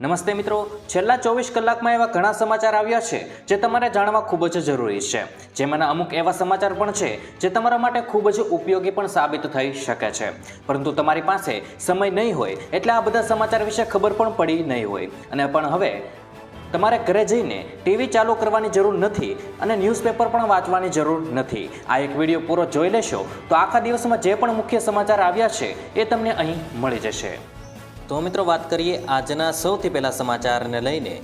નમસ્તે મિત્રો, છેલ્લા 24 કલાકમાં એવા ઘણા સમાચાર આવ્યા છે જે તમારે જાણવા ખૂબ જ જરૂરી છે। જેમાંના અમુક એવા સમાચાર પણ છે જે તમારા માટે ખૂબ જ ઉપયોગી પણ સાબિત થઈ શકે છે, પરંતુ તમારી પાસે સમય નહીં હોય એટલે આ બધા સમાચાર વિશે ખબર પણ પડી નહીં હોય। અને પણ હવે તમારે ઘરે જઈને ટીવી ચાલુ કરવાની જરૂર નથી અને ન્યૂઝપેપર પણ વાંચવાની જરૂર નથી। આ એક વિડીયો પૂરો જોઈ લેશો તો આખા દિવસમાં જે પણ મુખ્ય સમાચાર આવ્યા છે એ તમને અહીં મળી જશે। તો મિત્રો, વાત કરીએ આજના સૌથી પહેલા સમાચારને લઈને।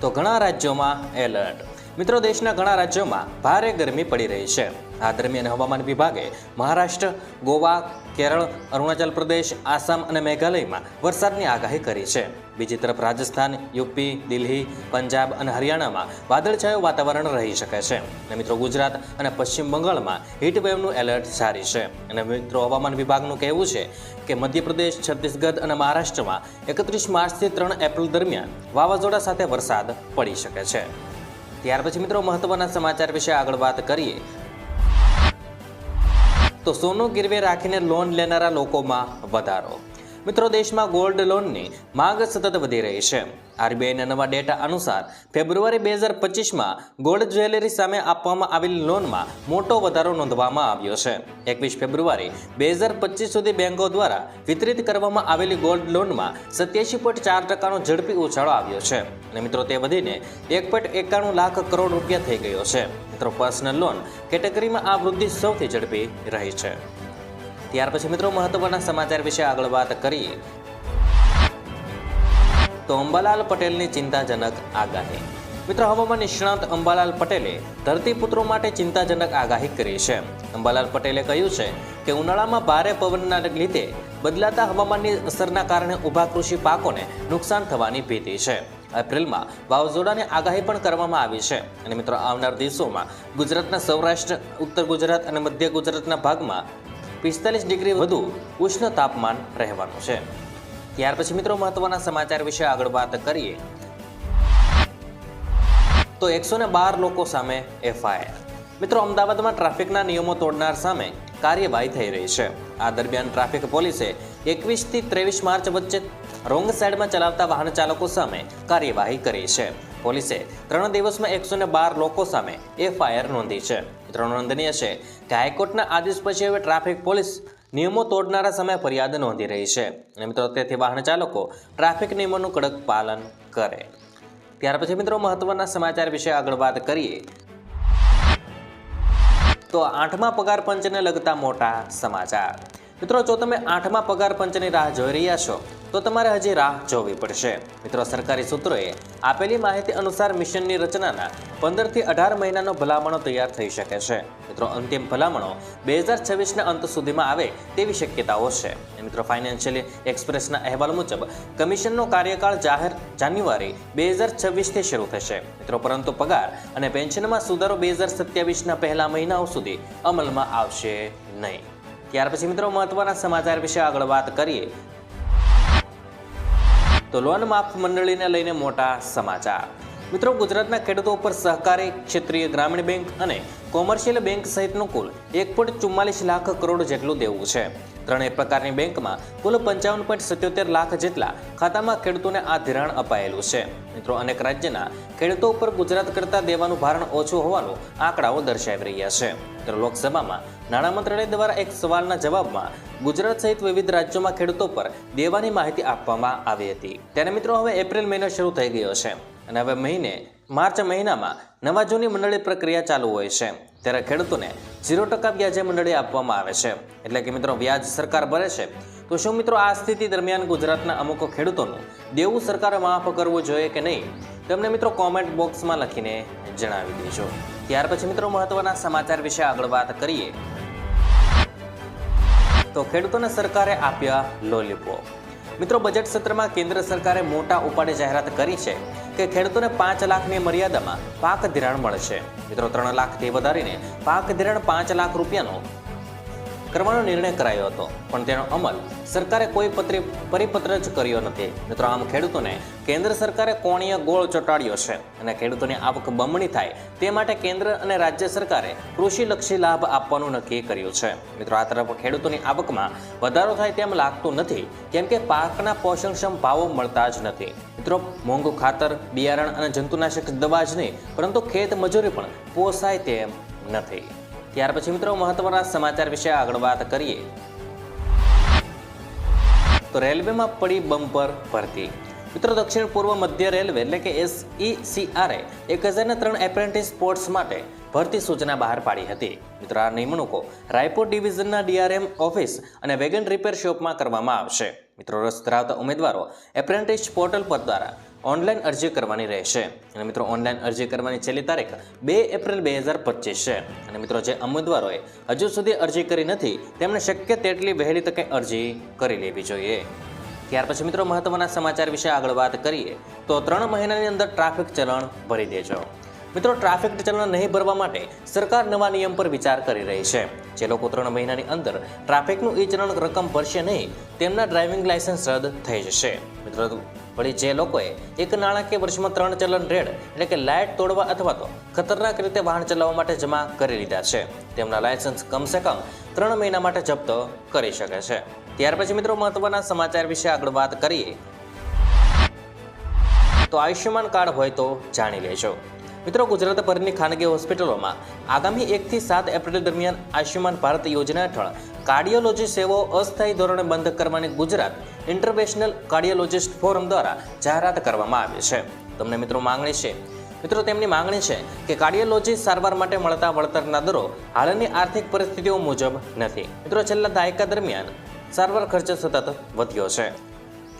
તો ઘણા રાજ્યોમાં એલર્ટ। મિત્રો, દેશના ઘણા રાજ્યોમાં ભારે ગરમી પડી રહી છે। આ દરમિયાન હવામાન વિભાગે મહારાષ્ટ્ર, ગોવા, કેરળ, અરુણાચલ પ્રદેશ, આસામ અને મેઘાલયમાં વરસાદની આગાહી કરી છે। બીજી તરફ રાજસ્થાન, યુપી, દિલ્હી, પંજાબ અને હરિયાણામાં વાદળછાયું વાતાવરણ રહી શકે છે। અને મિત્રો, ગુજરાત અને પશ્ચિમ બંગાળમાં હીટવેવનું એલર્ટ જારી છે। અને મિત્રો, હવામાન વિભાગનું કહેવું છે કે મધ્યપ્રદેશ, છત્તીસગઢ અને મહારાષ્ટ્રમાં 31 માર્ચથી 3 એપ્રિલ દરમિયાન વાવાઝોડા સાથે વરસાદ પડી શકે છે। ત્યાર પછી મિત્રો, મહત્વના સમાચાર વિશે આગળ વાત કરીએ તો સોનું ગીરવે રાખીને લોન લેનારા લોકોમાં વધારો। મિત્રો, દેશમાં ગોલ્ડ લોનની માંગ સતત વધી રહી છે। આરબીઆઈના નવા ડેટા અનુસાર ફેબ્રુઆરી 2025માં ગોલ્ડ જ્વેલરી સામે આપવામાં આવેલી લોનમાં મોટો વધારો નોંધવામાં આવ્યો છે। 21 ફેબ્રુઆરી 2025 સુધી બેંકો દ્વારા વિતરિત કરવામાં આવેલી ગોલ્ડ લોનમાં 87.4%નો ઝડપી ઉછાળો આવ્યો છે। અને મિત્રો, તે વધીને 1.91 લાખ કરોડ રૂપિયા થઈ ગયો છે। મિત્રો, પર્સનલ લોન કેટેગરીમાં આ વૃદ્ધિ સૌથી ઝડપી રહી છે। ત્યાર પછી મિત્રો, મહત્વના સમાચાર વિશે આગળ વાત કરીએ તો અંબાલાલ પટેલની ચિંતાજનક આગાહી। મિત્રો, હવામાન નિષ્ણાત અંબાલાલ પટેલે ધરતીપુત્રો માટે ચિંતાજનક આગાહી કરી છે। અંબાલાલ પટેલે કહ્યું છે કે ઉનાળામાં ભારે પવનના લીધે બદલાતા હવામાનની અસરના કારણે ઊભા કૃષિ પાકોને નુકસાન થવાની ભીતિ છે। એપ્રિલમાં વાવાઝોડાની આગાહી પણ કરવામાં આવી છે। અને મિત્રો, આવનાર દિવસોમાં ગુજરાતના સૌરાષ્ટ્ર, ઉત્તર ગુજરાત અને મધ્ય ગુજરાતના ભાગમાં 45 ડિગ્રી વધુ ઉષ્ણ તાપમાન રહેવાનું છે। ત્યાર પછી મિત્રો, મહત્વના સમાચાર વિશે આગળ વાત કરીએ તો 112 લોકો સામે એફઆઈઆર। મિત્રો, અમદાવાદમાં ટ્રાફિકના નિયમો તોડનાર સામે કાર્યવાહી થઈ રહી છે। આ દરમિયાન ટ્રાફિક પોલીસે 21 થી 23 માર્ચ વચ્ચે રોંગ સાઈડમાં ચલાવતા વાહન ચાલકો સામે કાર્યવાહી કરી છે। પોલીસે 3 દિવસમાં 112 લોકો સામે એફઆઈઆર નોંધી છે। મિત્રો, નોંધનીય છે કે હાઈકોર્ટના આદેશ પછી હવે ટ્રાફિક પોલીસ નિયમો તોડનારા સામે ફરિયાદ નોંધી રહી છે। અને મિત્રો, તેથી વાહન ચાલકો ટ્રાફિક નિયમોનું કડક પાલન કરે। ત્યાર પછી મિત્રો, મહત્વના સમાચાર વિશે આગળ વાત કરીએ તો 8મા પગાર પંચને લગતા મોટા સમાચાર। મિત્રો, જો તમે 8મા પગાર પંચની રાહ જોઈ રહ્યા છો તો તમારે હજી રાહ જોવી પડશે। મિત્રો, સરકારી સૂત્રોએ આપેલી માહિતી અનુસાર મિશનની રચનાના 15 થી 18 મહિનાનો ભલામણો તૈયાર થઈ શકે છે। મિત્રો, અંતિમ ભલામણો 2026ના અંત સુધીમાં આવે તેવી શક્યતાઓ છે। મિત્રો, ફાઇનાન્શિયલ એક્સપ્રેસના અહેવાલ મુજબ કમિશનનો કાર્યકાળ જાન્યુઆરી 2026થી શરૂ થશે। મિત્રો, પરંતુ પગાર અને પેન્શનમાં સુધારો 2027ના પહેલા મહિનાઓ સુધી અમલમાં આવશે નહીં। ત્યાર પછી મિત્રો, મહત્વના સમાચાર વિશે આગળ વાત કરીએ તો લોન માફ મંડળીને લઈને મોટા સમાચાર। મિત્રો, ગુજરાતના ખેડૂતો પર સહકારી, ક્ષેત્રીય ગ્રામીણ બેંક અને કોમર્શિયલ બેંક સહિતનું કુલ 1.44 લાખ કરોડ જેટલું દેવું છે। ત્રણેય પ્રકારની બેંકમાં કુલ 55.77 લાખ જેટલા ખાતામાં ખેડૂતોને આ ધિરાણ અપાયેલું છે। મિત્રો, અનેક રાજ્યના ખેડૂતો ઉપર ગુજરાત કરતાં દેવાનું ભારણ ઓછું હોવાનું આંકડાઓ દર્શાવી રહ્યા છે। મિત્રો, લોકસભામાં નાણાં મંત્રાલય દ્વારા એક સવાલના જવાબમાં ગુજરાત સહિત વિવિધ રાજ્યોમાં ખેડૂતો પર દેવાની માહિતી આપવામાં આવી હતી। ત્યારે મિત્રો, હવે એપ્રિલ મહિનો શરૂ થઈ ગયો છે અને હવે માર્ચ મહિનામાં નવા જૂની મંડળી પ્રક્રિયા ચાલુ હોય છે। ત્યારે ખેડૂતોને 0% વ્યાજે મંડળી આપવામાં આવે છે। એટલે કે મિત્રો, વ્યાજ સરકાર ભરે છે। તો શું મિત્રો, આ સ્થિતિ દરમિયાન ગુજરાતના અમુક ખેડૂતોનું દેવું સરકારે માફ કરવું જોઈએ કે નહીં? તમને મિત્રો કોમેન્ટ બોક્સમાં લખીને જણાવી દેજો। ત્યાર પછી મિત્રો, મહત્વના સમાચાર વિશે આગળ વાત કરીએ તો ખેડૂતોને સરકારે આપ્યા લોલીપોપ। મિત્રો, બજેટ સત્રમાં કેન્દ્ર સરકારે મોટા ઉપાડે જાહેરાત કરી છે કે ખેડૂતોને 5 લાખની મર્યાદામાં પાક ધિરાણ મળશે। મિત્રો, 3 લાખથી વધારીને પાક ધિરાણ 5 લાખ રૂપિયાનો કરવાનો નિર્ણય કરાયો હતો, પણ તેનો અમલ સરકારે કોઈ પરિપત્ર જ કર્યો નથી. મિત્રો, આમ ખેડૂતોને કેન્દ્ર સરકારે કોણીય ગોળ ચોંટાડ્યો છે અને ખેડૂતોની આવક બમણી થાય તે માટે કેન્દ્ર અને રાજ્ય સરકારે કૃષિલક્ષી લાભ આપવાનું નક્કી કર્યું છે. મિત્રો, આ તરફ ખેડૂતોની આવકમાં વધારો થાય તેમ લાગતું નથી, કેમ કે પાકના પોષણક્ષમ ભાવો મળતા જ નથી. મિત્રો, મોંઘું ખાતર, બિયારણ અને જંતુનાશક દવા જ નહીં, પરંતુ ખેત મજૂરી પણ પોસાય તેમ નથી. ત્યાર પછી મિત્રો મહત્વના સમાચાર વિશે આગળ વાત કરીએ તો રેલવેમાં પડી બમ્પર ભરતી. મિત્રો, દક્ષિણ પૂર્વ મધ્ય રેલવે એટલે કે SECRએ 1003 એપ્રેન્ટિસ પોસ્ટ માટે ભરતી સૂચના બહાર પાડી હતી. મિત્રો, આ નિમણૂકો રાયપુર ડિવિઝનના DRM ઓફિસ અને વેગન રિપેર શોપમાં કરવામાં આવશે. મિત્રો, રસ ધરાવતા ઉમેદવારો એપ્રેન્ટિસ પોર્ટલ પર દ્વારા ઓનલાઈન અરજી કરવાની રહેશે. અને મિત્રો, ઓનલાઈન અરજી કરવાની છેલ્લી તારીખ 2 એપ્રિલ 2025 છે. અને મિત્રો, જે ઉમેદવારોએ હજુ સુધી અરજી કરી નથી તેમણે શક્ય તેટલી વહેલી તકે અરજી કરી લેવી જોઈએ. ત્યાર પછી મિત્રો મહત્વના સમાચાર વિશે આગળ વાત કરીએ તો 3 મહિનાની અંદર ટ્રાફિક ચલણ ભરી દેજો. મિત્રો, ટ્રાફિક ચલણ નહીં ભરવા માટે સરકાર નવા નિયમ પર વિચાર કરી રહી છે. જે લોકો 3 મહિનાની અંદર ટ્રાફિકનું ચલણ રકમ ભરશે નહીં તેમના ડ્રાઇવિંગ લાયસન્સ રદ થઈ જશે. મિત્રો, વળી જે લોકોએ એક નાણાકીય વર્ષમાં 3 ચલણ રેડ એટલે કે લાઇટ તોડવા અથવા તો ખતરનાક રીતે વાહન ચલાવવા માટે જમા કરી લીધા છે તેમના લાયસન્સ કમસે કમ 3 મહિના માટે જપ્ત કરી શકે છે. ત્યાર પછી મિત્રો મહત્વના સમાચાર વિશે આગળ વાત કરીએ તો આયુષ્યમાન કાર્ડ હોય તો જાણી લેજો. મિત્રો, ગુજરાતભરની ખાનગી હોસ્પિટલોમાં આગામી 1 થી 7 એપ્રિલ દરમિયાન આયુષ્યમાન ભારત યોજના હેઠળ કાર્ડિયોલોજી સેવાઓ અસ્થાયી ધોરણે બંધ કરવાની ગુજરાત ઇન્ટરવેશનલ કાર્ડિયોલોજિસ્ટ ફોરમ દ્વારા જાહેરાત કરવામાં આવી છે. તમને મિત્રો માંગણી છે તેમની માંગણી છે કે કાર્ડિયોલોજી સારવાર માટે મળતા વળતરના દરો હાલની આર્થિક પરિસ્થિતિઓ મુજબ નથી. મિત્રો, છેલ્લા દાયકા દરમિયાન સારવાર ખર્ચ સતત વધ્યો છે.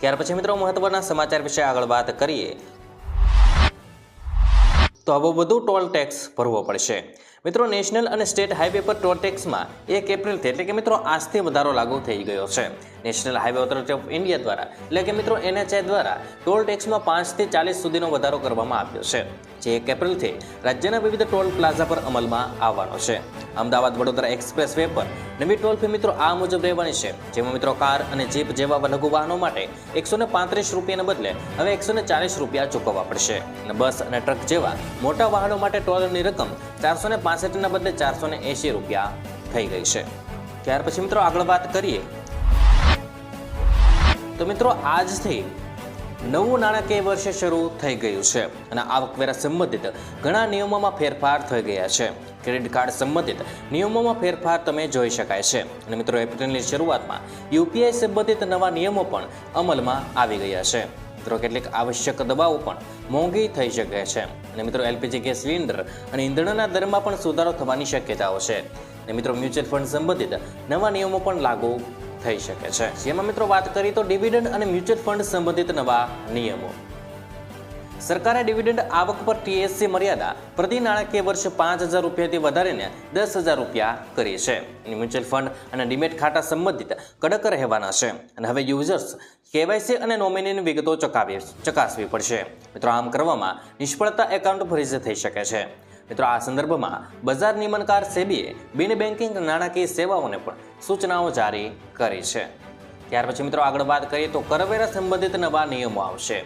ત્યાર પછી મિત્રો મહત્વના સમાચાર વિશે આગળ વાત કરીએ તો હવે વધુ ટોલ ટેક્સ ભરવો પડશે. મિત્રો, નેશનલ અને સ્ટેટ હાઈવે પર ટોલ ટેક્સમાં 1 એપ્રિલથી એટલે કે મિત્રો આજથી વધારો લાગુ થઈ ગયો છે. National highway authority of India દ્વારા એટલે કે મિત્રો NHAI દ્વારા ટોલ ટેક્સમાં 5 થી 40 સુધીનો વધારો કરવામાં આવ્યો છે, જે 1 એપ્રિલથી રાજ્યના વિવિધ ટોલ પ્લાઝા પર અમલમાં આવવાનો છે. અમદાવાદ વડોદરા એક્સપ્રેસ વે પર નવી ટોલ ફી મિત્રો આ મુજબ રહેવાની છે, જેમાં મિત્રો કાર અને જીપ જેવા લઘુ વાહનો માટે 135 રૂપિયાને બદલે હવે 140 રૂપિયા ચૂકવવા પડશે. અને બસ અને ટ્રક જેવા મોટા વાહનો માટે ટોલની રકમ 465ના બદલે 480 રૂપિયા થઈ ગઈ છે. ત્યાર પછી મિત્રો આગળ વાત કરીએ તો મિત્રો આજથી નવું નાણાકીય વર્ષ શરૂ થઈ ગયું છે અને આવકવેરા સંબંધિત ઘણા નિયમોમાં ફેરફાર થઈ ગયા છે. ક્રેડિટ કાર્ડ સંબંધિત નિયમોમાં ફેરફાર તમે જોઈ શકાય છે. અને મિત્રો એપ્રિલની શરૂઆતમાં UPI સંબંધિત નવા નિયમો પણ અમલમાં આવી ગયા છે. મિત્રો, કેટલીક આવશ્યક દવાઓ પણ મોંઘી થઈ શકે છે. અને મિત્રો LPG ગેસ સિલિન્ડર અને ઈંધણના દરમાં પણ સુધારો થવાની શક્યતાઓ છે. અને મિત્રો મ્યુચ્યુઅલ ફંડ સંબંધિત નવા નિયમો પણ લાગુ થઈ શકે છે. જેમાં મિત્રો વાત કરીએ તો ડિવિડન્ડ અને મ્યુચ્યુઅલ ફંડ સંબંધિત નવા નિયમો. સરકારે ડિવિડન્ડ આવક પર TSC મર્યાદા પ્રતિ નાણાકીય વર્ષ 5,000 રૂપિયાથી વધારીને 10,000 રૂપિયા કરી છે. મ્યુચ્યુઅલ ફંડ અને ડીમેટ ખાતા સંબંધિત કડક રહેવાના છે અને હવે યુઝર્સ KYC અને નોમિનીની વિગતો ચકાસવી પડશે. મિત્રો, આમ કરવામાં નિષ્ફળતા એકાઉન્ટ ફ્રીઝ થઈ શકે છે. મિત્રો, આ સંદર્ભમાં બજાર નિયમનકાર સેબીએ બિન બેન્કિંગ નાણાકીય સેવાઓને પણ સૂચનાઓ જારી કરી છે. ત્યાર પછી મિત્રો આગળ વાત કરીએ તો કરવેરા સંબંધિત નવા નિયમો આવશે.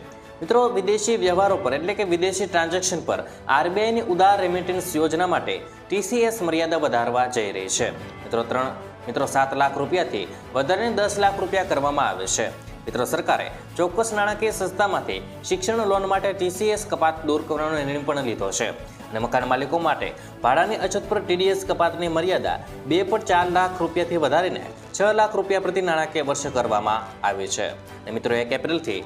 મિત્રો, વિદેશી વ્યવહારો પર એટલે કે વિદેશી ટ્રાન્ઝેક્શન પર RBIની ઉદાર રેમિટન્સ યોજના માટે TCS મર્યાદા વધારવા જઈ રહી છે. મિત્રો 7 લાખ રૂપિયાથી વધારીને 10 લાખ રૂપિયા કરવામાં આવે છે. મિત્રો, સરકારે ચોક્કસ નાણાકીય સંસ્થામાંથી શિક્ષણ લોન માટે TCS કપાત દૂર કરવાનો નિર્ણય પણ લીધો છે. અને મકાન માલિકો માટે ભાડાની અછત પર TDS કપાતની મર્યાદા 2.4 લાખ રૂપિયાથી વધારીને 6 લાખ રૂપિયા પ્રતિ નાણાકીય વર્ષ કરવામાં આવી છે. અને મિત્રો 1 એપ્રિલથી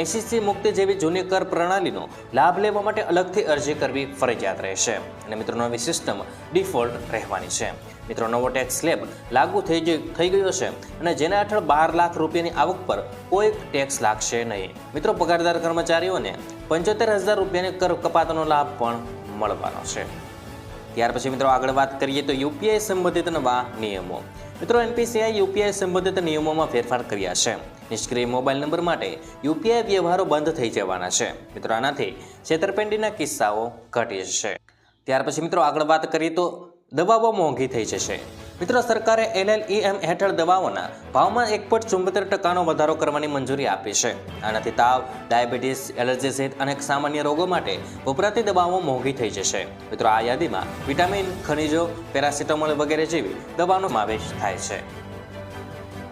SEC મુક્તિ જેવી જૂની કર પ્રણાલીનો લાભ લેવા માટે અલગથી અરજી કરવી ફરજિયાત રહેશે. અને મિત્રો નવી સિસ્ટમ ડિફોલ્ટ રહેવાની છે. મિત્રો, નવો ટેક્સ સ્લેબ લાગુ થઈ ગયો છે અને જેના હેઠળ 12 લાખ રૂપિયાની આવક પર કોઈ ટેક્સ લાગશે નહીં. મિત્રો, પગારદાર કર્મચારીઓને 75,000 રૂપિયાની કર કપાતનો લાભ પણ મળવાનો છે. ત્યાર પછી મિત્રો આગળ વાત કરીએ તો UPI સંબંધિત નવા નિયમો. મિત્રો, NPCI UPI સંબંધિત નિયમોમાં ફેરફાર કર્યા છે. નિષ્ક્રિય મોબાઈલ નંબર માટે UPI વ્યવહારો બંધ થઈ જવાના છે. મિત્રો, આનાથી છેતરપિંડીના કિસ્સાઓ ઘટી જશે. ત્યાર પછી મિત્રો આગળ વાત કરીએ તો દવાઓ મોંઘી થઈ જશે. મિત્રો, સરકારે LLEM હેઠળ દવાઓના ભાવમાં 1.74% વધારો કરવાની મંજૂરી આપી છે. આનાથી તાવ, ડાયાબિટીસ, એલર્જી સહિત અનેક સામાન્ય રોગો માટે વપરાતી દવાઓ મોંઘી થઈ જશે. મિત્રો, આ યાદીમાં વિટામિન, ખનિજો, પેરાસિટામોલ વગેરે જેવી દવાનો સમાવેશ થાય છે.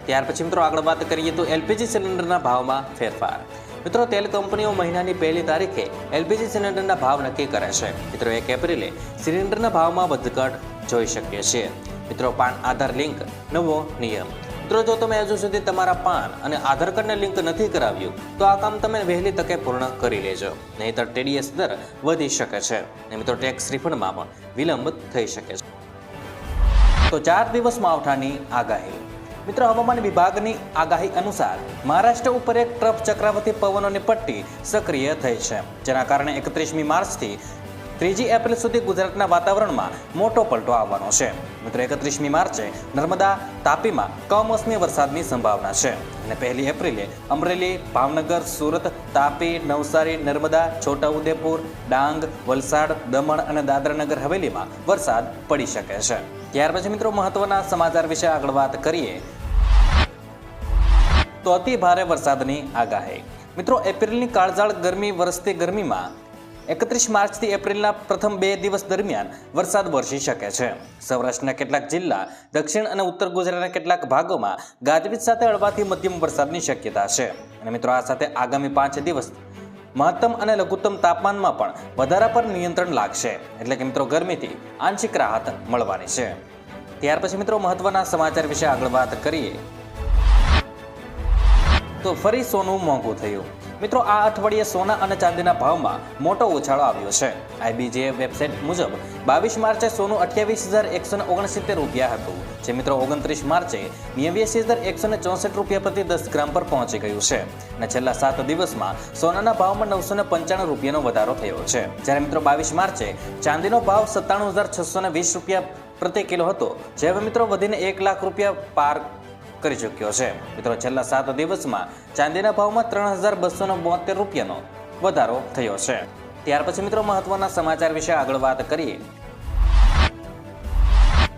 ત્યાર પછી મિત્રો આગળ વાત કરીએ તો LPG સિલિન્ડરના ભાવમાં ફેરફાર. મિત્રો, તેલ કંપનીઓ મહિનાની 1 તારીખે LPG સિલિન્ડરના ભાવ નક્કી કરે છે. મિત્રો, 1 એપ્રિલે સિલિન્ડરના ભાવમાં વધઘટ જોઈ શકીએ છીએ. મિત્રો, પાન આધાર લિંક નવો નિયમ. મિત્રો, જો તમે હજુ સુધી તમારા પાન અને આધાર કાર્ડને લિંક નથી કરાવ્યું તો આ કામ તમે વહેલી તકે પૂર્ણ કરી લેજો, નહીંતર TDS દર વધી શકે છે અને મિત્રો ટેક્સ રિફંડમાં પણ વિલંબ થઈ શકે છે. તો 4 દિવસ માવઠાની આગાહી. મિત્રો, હવામાન વિભાગની આગાહી અનુસાર મહારાષ્ટ્ર ઉપર એક ટ્રફ ચક્રવાતી પવનોની પટ્ટી સક્રિય થઈ છે, જેના કારણે 31મી માર્ચથી 3 એપ્રિલ સુધી ગુજરાતના વાતાવરણમાં મોટો પલટો આવવાનો છે. મિત્રો, 31મી માર્ચે નર્મદા, તાપીમાં કમોસમી વરસાદની સંભાવના છે અને 1 એપ્રિલે અમરેલી, ભાવનગર, સુરત, તાપી, નવસારી, નર્મદા, છોટાઉદેપુર, ડાંગ, વલસાડ, દમણ અને દાદરાનગર હવેલીમાં વરસાદ પડી શકે છે. ત્યાર પછી મિત્રો મહત્વના સમાચાર વિશે આગળ વાત કરીએ તો અતિ ભારે વરસાદની આગાહી. મિત્રો, એપ્રિલની કાળઝાળ ગરમી વરસતી ગરમીમાં 31 માર્ચથી એપ્રિલના પ્રથમ 2 દિવસ દરમિયાન વરસાદ વરસી શકે છે. સૌરાષ્ટ્રના કેટલાક જિલ્લા, દક્ષિણ અને ઉત્તર ગુજરાતના કેટલાક ભાગોમાં ગાજવીજ સાથે હળવાથી મધ્યમ વરસાદની શક્યતા છે. અને મિત્રો, આ સાથે આગામી 5 દિવસ મહત્તમ અને લઘુત્તમ તાપમાનમાં પણ વધારા પર નિયંત્રણ લાગશે, એટલે કે મિત્રો ગરમીથી આંશિક રાહત મળવાની છે. ત્યાર પછી મિત્રો મહત્વના સમાચાર વિશે આગળ વાત કરીએ તો ફરી સોનું મોંઘું થયું. મિત્રો, આ અઠવાડિયે સોના અને ચાંદીના ભાવમાં મોટો ઉછાળો આવ્યો છે. IBJ વેબસાઇટ મુજબ 22 માર્ચે સોનું 28,169 રૂપિયા હતું, જે મિત્રો 29 માર્ચે 89,164 રૂપિયા પ્રતિ 10 ગ્રામ પર પહોંચી ગયું છે અને છેલ્લા 7 દિવસમાં સોનાના ભાવમાં 995 રૂપિયાનો વધારો થયો છે. જ્યારે મિત્રો 22 માર્ચે ચાંદીનો ભાવ 97,620 રૂપિયા પ્રતિ કિલો હતો, જે હવે મિત્રો વધીને 1 લાખ રૂપિયા પાર કરી ચૂક્યો છે. મિત્રો, છેલ્લા 7 દિવસમાં ચાંદીના ભાવમાં 3,272 રૂપિયાનો વધારો થયો છે. ત્યાર પછી મિત્રો મહત્વના સમાચાર વિશે આગળ વાત કરીએ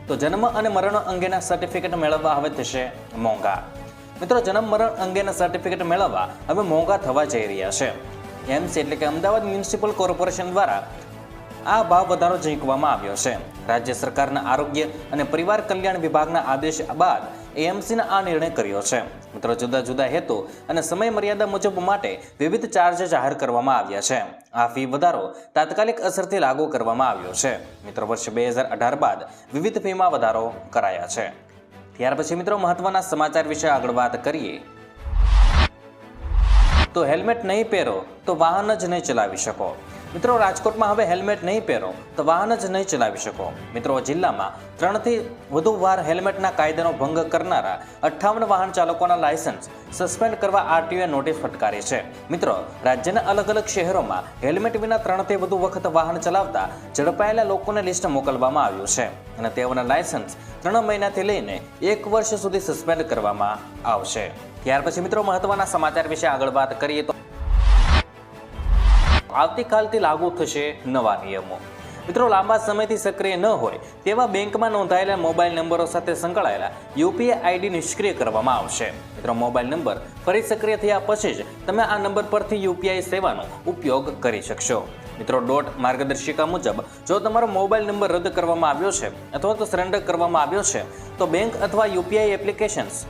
તો જન્મ અને મરણ અંગેના સર્ટિફિકેટ મેળવવા હવે થશે મોંઘા. મિત્રો, જન્મ મરણ અંગેના સર્ટિફિકેટ મેળવવા હવે મોંઘા થવા જઈ રહ્યા છે. MC એટલે કે અમદાવાદ મ્યુનિસિપલ કોર્પોરેશન દ્વારા આ ભાવ વધારો ઝીંકવામાં આવ્યો છે. રાજ્ય સરકારના આરોગ્ય અને પરિવાર કલ્યાણ વિભાગના આદેશ બાદ AMCના આ નિર્ણય કર્યો છે. મિત્રો, જુદા જુદા હેતુ અને સમય મર્યાદા મુજબ માટે વિવિધ ચાર્જ જાહેર કરવામાં આવ્યા છે. આ ફી વધારો તાત્કાલિક અસરથી લાગુ કરવામાં આવ્યો છે. મિત્રો, વર્ષ 2018 બાદ વિવિધ ફીમાં વધારો કરાયા છે. ત્યાર પછી મિત્રો મહત્વના સમાચાર વિશે આગળ વાત કરીએ તો હેલ્મેટ નહીં પહેરો તો વાહન જ નહીં ચલાવી શકો. મિત્રો, રાજકોટમાં હવે હેલ્મેટ નહીં પહેરો તો વાહન જ નહીં ચલાવી શકો. મિત્રો, જિલ્લામાં 3 થી વધુ વાર હેલ્મેટના કાયદાનો ભંગ કરનારા 58 વાહન ચાલકોના લાયસન્સ સસ્પેન્ડ કરવા RTOએ નોટિસ ફટકારી છે. મિત્રો, રાજ્યના અલગ અલગ શહેરોમાં હેલ્મેટ વિના 3 થી વધુ વખત વાહન ચલાવતા ઝડપાયેલા લોકોને લિસ્ટ મોકલવામાં આવ્યું છે અને તેઓના લાયસન્સ 3 મહિનાથી લઈને 1 વર્ષ સુધી સસ્પેન્ડ કરવામાં આવશે. ત્યાર પછી મિત્રો મહત્વના સમાચાર વિશે આગળ વાત કરીએ તો આવતીકાલથી લાગુ થશે નવા નિયમો. મિત્રો, લાંબા સમયથી સક્રિય ન હોય તેવા બેંકમાં નોંધાયેલા મોબાઈલ નંબરો સાથે સંકળાયેલા UPI ID નિષ્ક્રિય કરવામાં આવશે. મિત્રો, મોબાઈલ નંબર ફરી સક્રિય થયા પછી જ તમે આ નંબર પરથી UPI સેવાનો ઉપયોગ કરી શકશો. મિત્રો, માર્ગદર્શિકા મુજબ જો તમારો મોબાઈલ નંબર રદ કરવામાં આવ્યો છે અથવા તો સરેન્ડર કરવામાં આવ્યો છે તો બેંક અથવા UPI એપ્લિકેશન્સ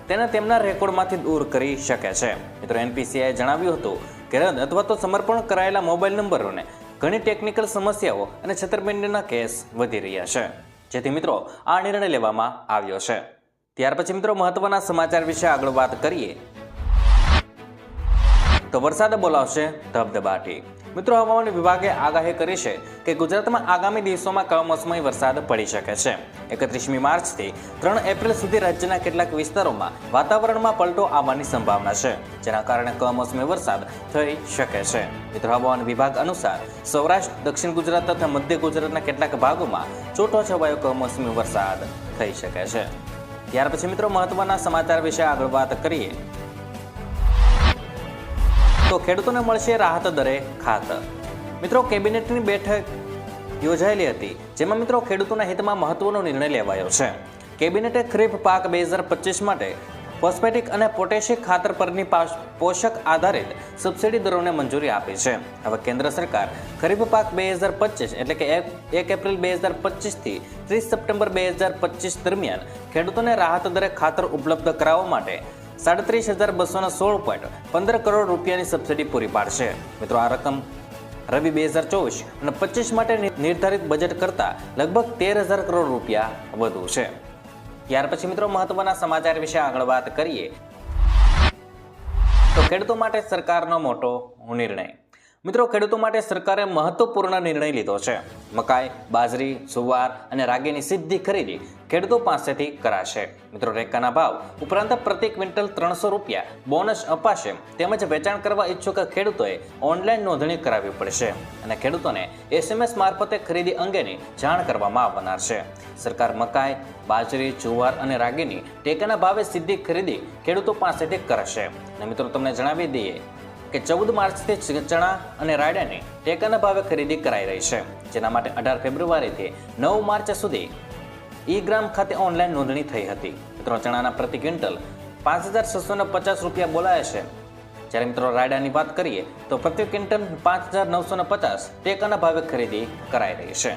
તેને તેમના રેકોર્ડમાંથી દૂર કરી શકે છે. મિત્રો, NPCIએ જણાવ્યું હતું કે રદ અથવા તો સમર્પણ કરાયેલા મોબાઈલ નંબરોને ઘણી ટેકનિકલ સમસ્યાઓ અને છેતરપિંડીના કેસ વધી રહ્યા છે, જેથી મિત્રો આ નિર્ણય લેવામાં આવ્યો છે. ત્યાર પછી મિત્રો મહત્વના સમાચાર વિશે આગળ વાત કરીએ તો વરસાદ બોલાવશે ધબધબાટી. મિત્રો, હવામાન વિભાગે આગાહી કરી છે કે ગુજરાતમાં આગામી દિવસોમાં કમોસમી વરસાદ પડી શકે છે. 31મી માર્ચથી 3 એપ્રિલ સુધી રાજ્યના કેટલાક વિસ્તારોમાં વાતાવરણમાં પલટો આવવાની સંભાવના છે, જેના કારણે કમોસમી વરસાદ થઈ શકે છે. મિત્રો, હવામાન વિભાગ અનુસાર સૌરાષ્ટ્ર, દક્ષિણ ગુજરાત તથા મધ્ય ગુજરાતના કેટલાક ભાગોમાં છૂટોછવાયો કમોસમી વરસાદ થઈ શકે છે. ત્યાર પછી મિત્રો મહત્વના સમાચાર વિશે આગળ વાત કરીએ તો ખેડૂતોને મળશે રાહત દરે ખાતર. મિત્રો, કેબિનેટની બેઠક યોજાયેલી હતી, જેમાં મિત્રો ખેડૂતોના હિતમાં મહત્વનો નિર્ણય લેવાયો છે. કેબિનેટે ખરીફ પાક 2025 માટે ફોસ્ફેટિક અને પોટેશિયમ ખાતર પરની પોષક આધારિત સબસિડી દરોને મંજૂરી આપી છે. હવે કેન્દ્ર સરકાર ખરીફ પાક 2025 એટલે કે 1 એપ્રિલ 2025 થી 30 સપ્ટેમ્બર 2025 દરમિયાન ખેડૂતોને રાહત દરે ખાતર ઉપલબ્ધ કરાવવા માટે 37,216.15 કરોડ રૂપિયાની સબસિડી પૂરી પાડશે. મિત્રો, આ રકમ રવિ 2024 અને 25 માટે નિર્ધારિત બજેટ કરતાં લગભગ 13,000 કરોડ રૂપિયા વધુ છે. ત્યાર પછી મિત્રો મહત્વના સમાચાર વિશે આગળ વાત કરીએ તો ખેડૂતો માટે સરકારનો મોટો નિર્ણય. મિત્રો, ખેડૂતો માટે સરકારે મહત્વપૂર્ણ નિર્ણય લીધો છે. મકાઈ, બાજરી, જુવાર અને રાગીની સીધી ખરીદી ખેડૂતો પાસેથી કરાશે. મિત્રો, ટેકાના ભાવ ઉપરાંત પ્રતિ ક્વિન્ટલ 300 રૂપિયા બોનસ અપાશે. તેમજ વેચાણ કરવા ઈચ્છુક ખેડૂતોએ ઓનલાઈન નોંધણી કરાવવી પડશે અને ખેડૂતોને SMS મારફતે ખરીદી અંગેની જાણ કરવામાં આવનાર છે. સરકાર મકાઈ, બાજરી, જુવાર અને રાગીની ટેકાના ભાવે સીધી ખરીદી ખેડૂતો પાસેથી કરશે. અને મિત્રો, તમને જણાવી દઈએ કે 14 માર્ચથી ચણા અને રાયડાની ટેકાના ભાવે ખરીદી કરાઈ રહી છે, જેના માટે 18 ફેબ્રુઆરીથી 9 માર્ચ સુધી ઈ-ગ્રામ ખાતે ઓનલાઈન નોંધણી થઈ હતી. મિત્રો, ચણાના પ્રતિ ક્વિન્ટલ 5,650 રૂપિયા બોલાયા છે. જ્યારે મિત્રો રાયડાની વાત કરીએ તો પ્રતિ ક્વિન્ટલ 5,950 ટેકાના ભાવે ખરીદી કરાઈ રહી છે.